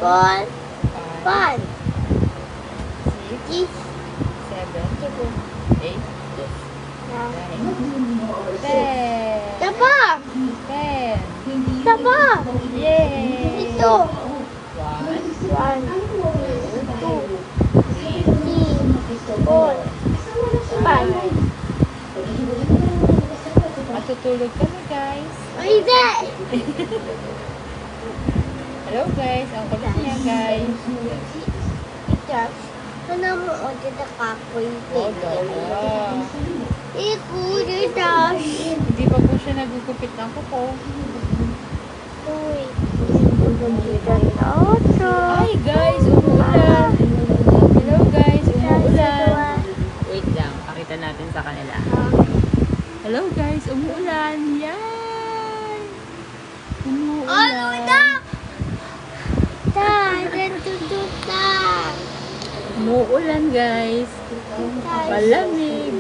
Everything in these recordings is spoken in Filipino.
4, 5, 6, 6, 7, 8, 9, 10. Taba! 10. Taba! Yay! Ito. 1, 1, 2, 3, 4, 5. matutulog kami guys. Hindi! Hello guys, ang kulit niya guys. Ito. Ano mo o dito kapoy? Oh, dada. Dito. Hindi pa po siya nagugupit ng kuko. Uy. Dito. Ay guys, umuulan. Hello guys, umuulan. Wait lang, pakita natin sa kanila. Hello guys, umuulan. Yan! Umuulan. Umuulan guys. Malamig.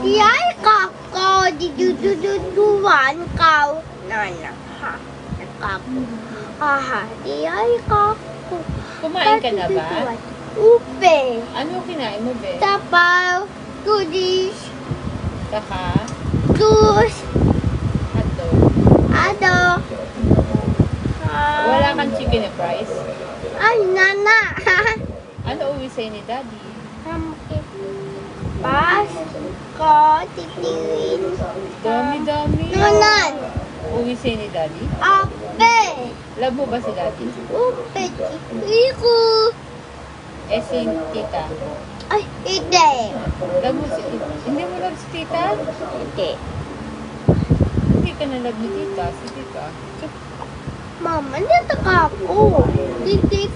Yay, kako. Didudududuan kau. Nana. Ha. Kako. Haha. Yay, kako. Kumain ka na ba? Upe. Ano kinain mo, be? Tapaw. Goodies. Saka, Juice. hotdog. Ano. Wala kang chicken and fries? Ay, nana. Ano uwi sa'yo ni daddy? Pas. Ko. Titiwin. Dami-dami. Nanan. Uwi sa'yo ni daddy? Ape. Love mo ba si daddy? Upe. Iku. Eh, si tita. Ay, hindi. Love mo si tita? Hindi mo love si tita? Hindi. Hindi ka na love ni tita. Si tita. Mama, nandito ka ako. Titi,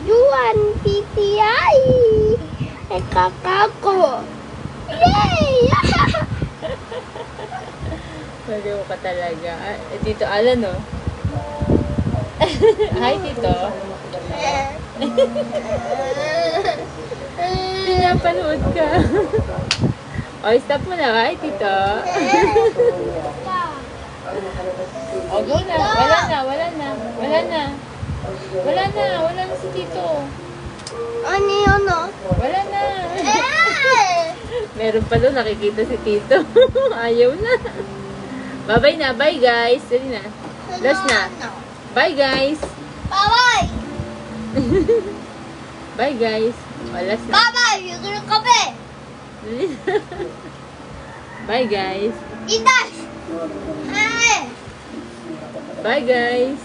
Juan, titi, ay. Ay, kakako. Yay! Baliw ka talaga. Eh, Tito Alan, no? Hi, Tito. Pinapanood ka. O, stop mo na. Hi, Tito. O, go na. Wala na, wala na. Wala na. Wala na. Wala na si Tito. Ano yun, no? Wala na. Meron pa doon, nakikita si Tito. Ayaw na. Bye-bye na. Bye, guys. Dali na. Last na. Bye, guys. Bye-bye! Bye, guys. O, last na. Bye-bye! Yung kape! Dali na. Bye, guys. Itas! Ay! Bye, guys.